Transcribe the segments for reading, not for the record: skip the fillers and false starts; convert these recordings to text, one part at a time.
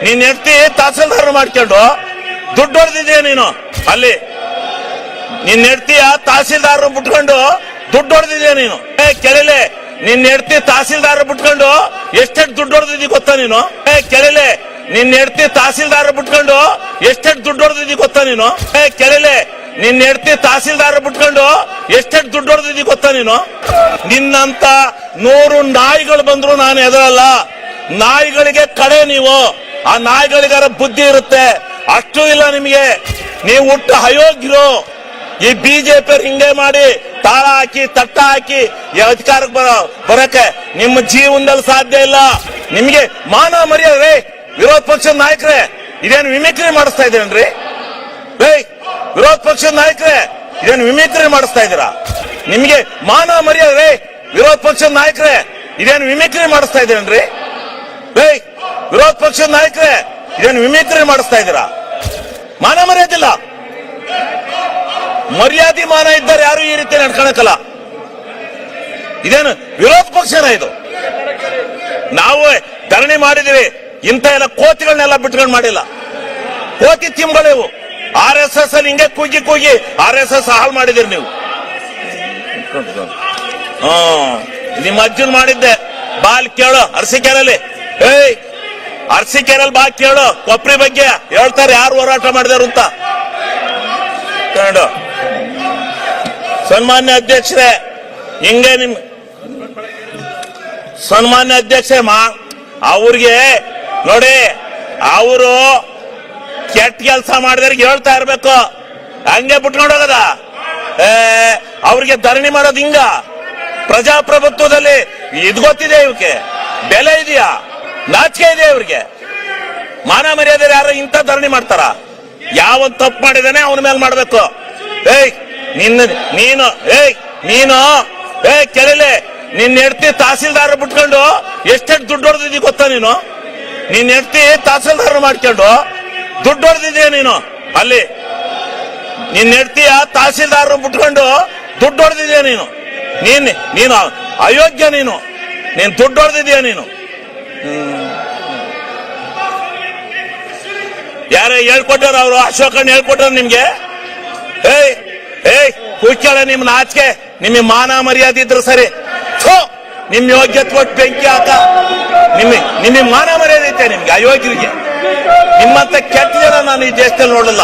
ನೀನ್ ಹೆಂಡತಿ ತಹಸೀಲ್ದಾರ್ ಮಾಡ್ಕೊಂಡು ದುಡ್ಡು ಹೊಡೆದಿದ್ಯಾ ನೀನು ಅಲ್ಲಿ. ನಿನ್ನ ಹೆಂಡತಿಯ ತಹಸೀಲ್ದಾರ್ ಬಿಟ್ಕೊಂಡು ದುಡ್ಡು ಹೊಡೆದಿದ್ಯಾ ನೀನು. ಕೆಳಲೆ ನಿನ್ನ ಹೆಂಡತಿ ತಹಸೀಲ್ದಾರ್ ಬಿಟ್ಕೊಂಡು ಎಷ್ಟೆಷ್ಟು ದುಡ್ಡು ಹೊಡೆದಿದ್ದಿ ಗೊತ್ತಾ ನೀನು. ಕೆಳಲೆ ನಿನ್ನ ಹೆಂಡತಿ ತಹಸೀಲ್ದಾರ್ ಬಿಟ್ಕೊಂಡು ಎಷ್ಟೆಷ್ಟು ದುಡ್ಡು ಹೊಡೆದಿದ್ದಿ ಗೊತ್ತಾ ನೀನು. ಕೆಳಲೆ ನಿನ್ನ ಹೆಂಡತಿ ತಹಸೀಲ್ದಾರ್ ಬಿಟ್ಕೊಂಡು ಎಷ್ಟೆಷ್ಟು ದುಡ್ಡು ಹೊಡೆದಿದ್ದಿ ಗೊತ್ತಾ ನೀನು. ನಿನ್ನಂತ 100 ನಾಯಿಗಳು ಬಂದ್ರು ನಾನು ಎದುರಲ್ಲ. ನಾಯಿಗಳಿಗೆ ಕಡೆ ನೀವು. ಆ ನಾಯಿಗಳಿಗಾರ ಬುದ್ಧಿ ಇರುತ್ತೆ, ಅಷ್ಟು ಇಲ್ಲ ನಿಮಗೆ. ನೀವು ಹುಟ್ಟು ಅಯೋಗ್ಯರು. ಈ ಬಿಜೆಪಿ ಹಿಂಗೆ ಮಾಡಿ ತಾಳ ಹಾಕಿ ತಟ್ಟ ಹಾಕಿ ಅಧಿಕಾರಕ್ಕೆ ಬರಕ್ಕೆ ನಿಮ್ಮ ಜೀವನದಲ್ಲಿ ಸಾಧ್ಯ ಇಲ್ಲ. ನಿಮಗೆ ಮಾನ ಮರ್ಯಾದೆ ವಿರೋಧ ಪಕ್ಷದ ನಾಯಕರೇ ಇದೇನು ಮಿಮಿಕ್ರಿ ಮಾಡಿಸ್ತಾ ಇದ್ದೀರೇನ್ರಿ? ವಿರೋಧ ಪಕ್ಷದ ನಾಯಕರೇ ಇದೇನು ಮಿಮಿಕ್ರಿ ಮಾಡಿಸ್ತಾ ಇದ್ದೀರಾ? ನಿಮಗೆ ಮಾನ ಮರ್ಯಾದೆ ವಿರೋಧ ಪಕ್ಷದ ನಾಯಕರೇ ಇದೇನು ಮಿಮಿಕ್ರಿ ಮಾಡಿಸ್ತಾ ಇದ್ದೀರೇನ್ರಿ? ವಿರೋಧ ಪಕ್ಷದ ನಾಯಕರೇ ಇದೇನು ಮಿಮಿಕ್ರಿ ಮಾಡಿಸ್ತಾ ಇದ್ದೀರಾ? ಮಾನ ಮರ್ಯಾದಿಲ್ಲ. ಮರ್ಯಾದೆ ಮಾನ ಇದ್ದಾರೆ ಯಾರು ಈ ರೀತಿ ನಡ್ಕೊಳಕಲ್ಲ. ಇದೇನು ವಿರೋಧ ಪಕ್ಷನ ಇದು? ನಾವು ಧರಣಿ ಮಾಡಿದೀವಿ. ಇಂಥ ಎಲ್ಲ ಕೋತಿಗಳನ್ನೆಲ್ಲ ಬಿಟ್ಕೊಂಡು ಮಾಡಿಲ್ಲ. ಕೋತಿ ತಿಂಬಳಿವು RSS ಅಲ್ಲಿ ಹಿಂಗೆ ಕೂಗಿ ಕೂಗಿ RSS ಹಾಳು ಮಾಡಿದಿರಿ ನೀವು. ನಿಮ್ಮ ಅಜ್ಜನ್ ಮಾಡಿದ್ದೆ. ಬಾಲ್ ಕೇಳು ಅರಸೀಕೆರೆಯಲ್ಲಿ. ಅರಸೀಕೆರೆಯಲ್ಲಿ ಬಾ ಕೇಳು ಕೊಪ್ರಿ ಬಗ್ಗೆ ಹೇಳ್ತಾರೆ ಯಾರು ಹೋರಾಟ ಮಾಡಿದಾರು ಅಂತ. ಸನ್ಮಾನ್ಯ ಅಧ್ಯಕ್ಷರೇ, ಹಿಂಗೆ ನಿಮ್ ಸನ್ಮಾನ್ಯ ಅಧ್ಯಕ್ಷ ಅವ್ರಿಗೆ ನೋಡಿ, ಅವರು ಕೆಟ್ಟ ಕೆಲಸ ಮಾಡಿದವ್ರಿಗೆ ಹೇಳ್ತಾ ಇರ್ಬೇಕು, ಹಂಗೆ ಬಿಟ್ಕೊಂಡು ಹೋಗದ. ಅವ್ರಿಗೆ ಧರಣಿ ಮಾಡೋದು ಹಿಂಗ? ಪ್ರಜಾಪ್ರಭುತ್ವದಲ್ಲಿ ಇದು ಗೊತ್ತಿದೆ, ಇವಕ್ಕೆ ಬೆಲೆ ಇದೆಯಾ? ನಾಚಿಕೆ ಇದೆ ಇವ್ರಿಗೆ? ಮಾನ ಮರ್ಯಾದೆ ಯಾರು ಇಂಥ ಧರಣಿ ಮಾಡ್ತಾರ? ಯಾವ ತಪ್ಪು ಮಾಡಿದಾನೆ ಅವನ ಮೇಲೆ ಮಾಡ್ಬೇಕು. ನೀನು ಕೆಳಲೆ ನಿನ್ನ ಹೆಂಡತಿ ತಹಸೀಲ್ದಾರ್ ಬಿಟ್ಕೊಂಡು ಎಷ್ಟೆಷ್ಟು ದುಡ್ಡು ಹೊಡೆದಿದ್ದಿ ಗೊತ್ತಾ ನೀನು. ನಿನ್ನ ಹೆಂಡತಿ ತಹಸೀಲ್ದಾರ್ ಮಾಡ್ಕೊಂಡು ದುಡ್ಡು ಹೊಡೆದಿದ್ಯಾ ನೀನು ಅಲ್ಲಿ. ನಿನ್ನ ಹೆಂಡತಿಯ ತಹಸೀಲ್ದಾರ್ ಬಿಟ್ಕೊಂಡು ದುಡ್ಡು ಹೊಡೆದಿದ್ಯಾ ನೀನು. ನೀನು ಅಯೋಗ್ಯ. ನೀನು ದುಡ್ಡು ಹೊಡೆದಿದ್ಯಾ ನೀನು. ಯಾರೇ ಹೇಳ್ಕೊಟ್ಟಾರ? ಅವರು ಅಶೋಕಣ್ಣ ಹೇಳ್ಕೊಟ್ಟಾರ ನಿಮ್ಗೆ? ಕೂತ್ಕೊಳ್ಳ. ನಿಮ್ ನಾಚಿಕೆ, ನಿಮಗೆ ಮಾನ ಮರ್ಯಾದೆ ಇದ್ರು ಸರಿ. ನಿಮ್ ಯೋಗ್ಯತೆ ಕೊಟ್ಟು ಬೆಂಕಿ ಹಾಕ. ನಿಮಗೆ ಮಾನ ಮರ್ಯಾದೆ ಐತೆ ನಿಮ್ಗೆ? ಅಯೋಗ್ಯರಿಗೆ ನಿಮ್ಮಂತ ಕೆಟ್ಟ ಜನ ನಾನು ಈ ದೇಶದಲ್ಲಿ ನೋಡಲ್ಲ.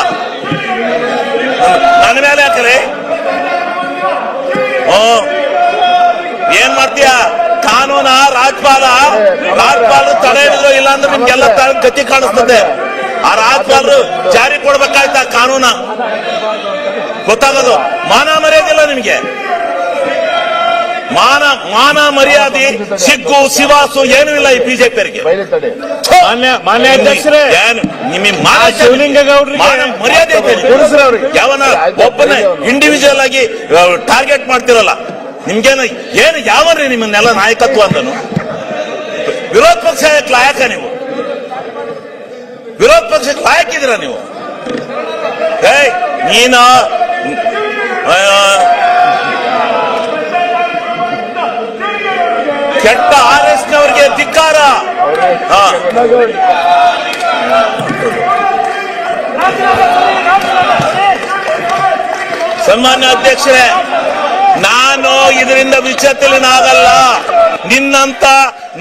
ನನ್ನ ಮೇಲೆ ಹಾಕ್ರೆ ಏನ್ ಮಾಡ್ತೀಯ? ಕಾನೂನ ರಾಜ್ಪಾಲರು ತಡೆ ಹಿಡಿದ್ರು, ಇಲ್ಲಾಂದ್ರೆ ನಿಮ್ಗೆಲ್ಲ ಗತಿ ಕಾಣಿಸ್ತದೆ. ಆ ರಾಜ್ಪಾಲರು ಜಾರಿ ಕೊಡ್ಬೇಕಾಯ್ತ ಕಾನೂನ ಗೊತ್ತಾಗೋದು. ಮಾನ ಮರ್ಯಾದಿಲ್ಲ ನಿಮ್ಗೆ. ಮಾನ ಮರ್ಯಾದೆ ಸಿಗ್ಗು ಸಿವಾಸು ಏನೂ ಇಲ್ಲ ಈ ಬಿಜೆಪಿಯವರಿಗೆ. ಮಾನ್ಯ ಅಧ್ಯಕ್ಷರೇ, ನಿಮಗೆ ಮರ್ಯಾದೆ ಯಾವನ ಒಬ್ಬನ ಇಂಡಿವಿಜುವಲ್ ಆಗಿ ಟಾರ್ಗೆಟ್ ಮಾಡ್ತಿರಲ್ಲ. ನಿಮ್ಗೇನು ಏನು ಯಾವನ್ರಿ ನಿಮ್ಮನ್ನೆಲ್ಲ ನಾಯಕತ್ವ ಅಂದನು? ವಿರೋಧ ಪಕ್ಷಕ್ಕೆ ಲಾಯಕ ನೀವು? ವಿರೋಧ ಪಕ್ಷಕ್ಕೆ ಲಾಯಕಿದ್ದೀರ ನೀವು? ನೀನು ಕೆಟ್ಟ RSನವರಿಗೆ ಧಿಕ್ಕಾರ. ಸನ್ಮಾನ್ಯ ಅಧ್ಯಕ್ಷರೇ, ನಾನು ಇದರಿಂದ ವಿಚಲಿತನಾಗಲ್ಲ. ನಿನ್ನಂತ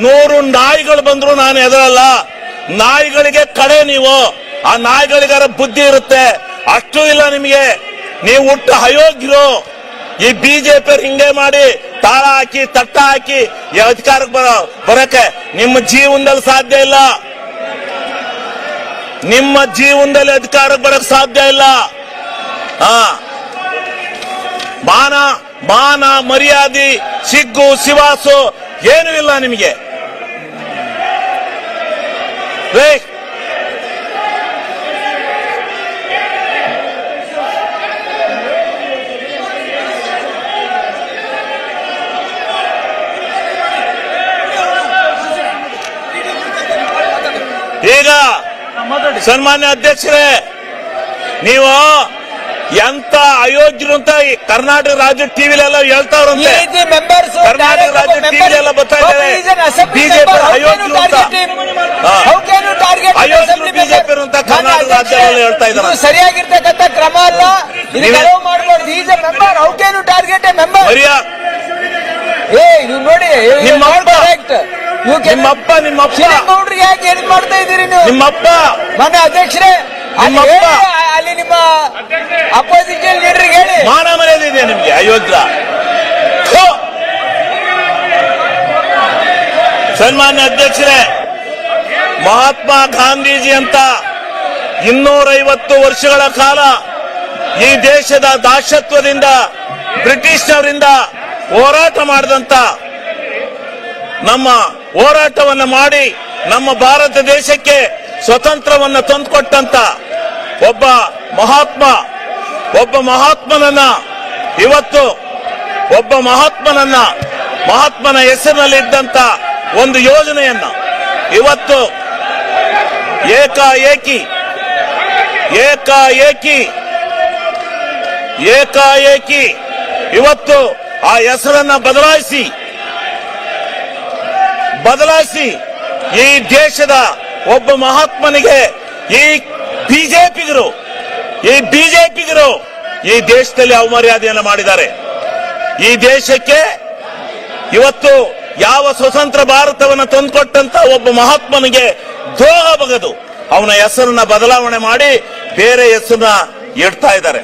100 ನಾಯಿಗಳು ಬಂದ್ರು ನಾನು ಎದುರಲ್ಲ. ನಾಯಿಗಳಿಗೆ ಕಡೆ ನೀವು. ಆ ನಾಯಿಗಳಿಗಾರ ಬುದ್ಧಿ ಇರುತ್ತೆ, ಅಷ್ಟು ಇಲ್ಲ ನಿಮಗೆ. ನೀವು ಹುಟ್ಟು ಅಯೋಗ್ಯರು. ಈ ಬಿಜೆಪಿ ಹಿಂಗೆ ಮಾಡಿ ತಾಳ ಹಾಕಿ ತಟ್ಟ ಹಾಕಿ ಅಧಿಕಾರಕ್ಕೆ ಬರಕ್ಕೆ ನಿಮ್ಮ ಜೀವನದಲ್ಲಿ ಸಾಧ್ಯ ಇಲ್ಲ. ನಿಮ್ಮ ಜೀವನದಲ್ಲಿ ಅಧಿಕಾರಕ್ಕೆ ಬರಕ್ ಸಾಧ್ಯ ಇಲ್ಲ. ಮಾನ ಮರ್ಯಾದೆ ಸಿಗ್ಗು ಸಿವಾಸು ಏನೂ ಇಲ್ಲ ನಿಮಗೆ. ಈಗ ಸನ್ಮಾನ್ಯ ಅಧ್ಯಕ್ಷರೇ, ನೀವು ಎಂತ ಅಯೋಗ್ಯರು ಅಂತ ಕರ್ನಾಟಕ ರಾಜ್ಯ ಟಿವಿಲೆಲ್ಲ ಹೇಳ್ತಾವ್ರಂತೆ. ಕರ್ನಾಟಕ ರಾಜ್ಯ ಟಿವಿಲೆಲ್ಲ ಬರ್ತಾ ಇದ್ದಾರೆ ಬಿಜೆಪಿ ಅಯೋಗ್ಯರು ಅಂತ. ಅಯೋಗ್ಯರು ರಾಜ್ಯಗಳಲ್ಲಿ ಹೇಳ್ತಾ ಇದ್ದಾರೆ. ಇದು ಸರಿಯಾಗಿರ್ತಕ್ಕಂಥ ಕ್ರಮ ಅಲ್ಲ. ನೀವೇ- ಇದು ಮಾಡಬಹುದು. Is a member. How can you target a member? ನೀವು ನೋಡಿ, ನಿಮ್ಮಪ್ಪ ನಿಮ್ಮಪ್ಪ ಗೌಡ್ರಿಗೆ ಯಾಕೆ ಏನ್ ಮಾಡ್ತಾ ಇದ್ದೀರಿ ನೀವು? ನಿಮ್ಮಪ್ಪ ಮನೆ ಅಧ್ಯಕ್ಷರೇ, ಅಲ್ಲಿ ನಿಮ್ಮಪ್ಪ. ಹೇಳಿ, ಅಲ್ಲಿ ನಿಮ್ಮ ಅಪೋಸಿಷನ್ ಲೀಡರ್ಗೆ ಹೇಳಿ. ಮಾನ ಮರ್ಯಾದೆ ಇದೆ ನಿಮ್ಗೆ ಅಯೋಗ್ಯ. ಥು. ಸನ್ಮಾನ್ಯ ಅಧ್ಯಕ್ಷರೇ, ಮಹಾತ್ಮ ಗಾಂಧೀಜಿ ಅಂತ 250 ವರ್ಷಗಳ ಕಾಲ ಈ ದೇಶದ ದಾಸತ್ವದಿಂದ ಬ್ರಿಟಿಷ್ನವರಿಂದ ಹೋರಾಟ ಮಾಡಿದಂತ, ನಮ್ಮ ಹೋರಾಟವನ್ನು ಮಾಡಿ ನಮ್ಮ ಭಾರತ ದೇಶಕ್ಕೆ ಸ್ವತಂತ್ರವನ್ನು ತಂದುಕೊಟ್ಟಂತ ಒಬ್ಬ ಮಹಾತ್ಮನನ್ನ ಇವತ್ತು ಮಹಾತ್ಮನ ಹೆಸರಿನಲ್ಲಿದ್ದಂತ ಒಂದು ಯೋಜನೆಯನ್ನ ಇವತ್ತು ಏಕಾಏಕಿ ಇವತ್ತು ಆ ಹೆಸರನ್ನ ಬದಲಾಯಿಸಿ ಈ ದೇಶದ ಒಬ್ಬ ಮಹಾತ್ಮನಿಗೆ ಈ ಬಿಜೆಪಿಗರು ಈ ದೇಶದಲ್ಲಿ ಅವಮರ್ಯಾದೆಯನ್ನು ಮಾಡಿದ್ದಾರೆ. ಈ ದೇಶಕ್ಕೆ ಇವತ್ತು ಯಾವ ಸ್ವತಂತ್ರ ಭಾರತವನ್ನು ತಂದುಕೊಟ್ಟಂತ ಒಬ್ಬ ಮಹಾತ್ಮನಿಗೆ ದ್ರೋಹ ಬಗೆದು ಅವನ ಹೆಸರನ್ನ ಬದಲಾವಣೆ ಮಾಡಿ ಬೇರೆ ಹೆಸರನ್ನ ಇಡ್ತಾ ಇದ್ದಾರೆ.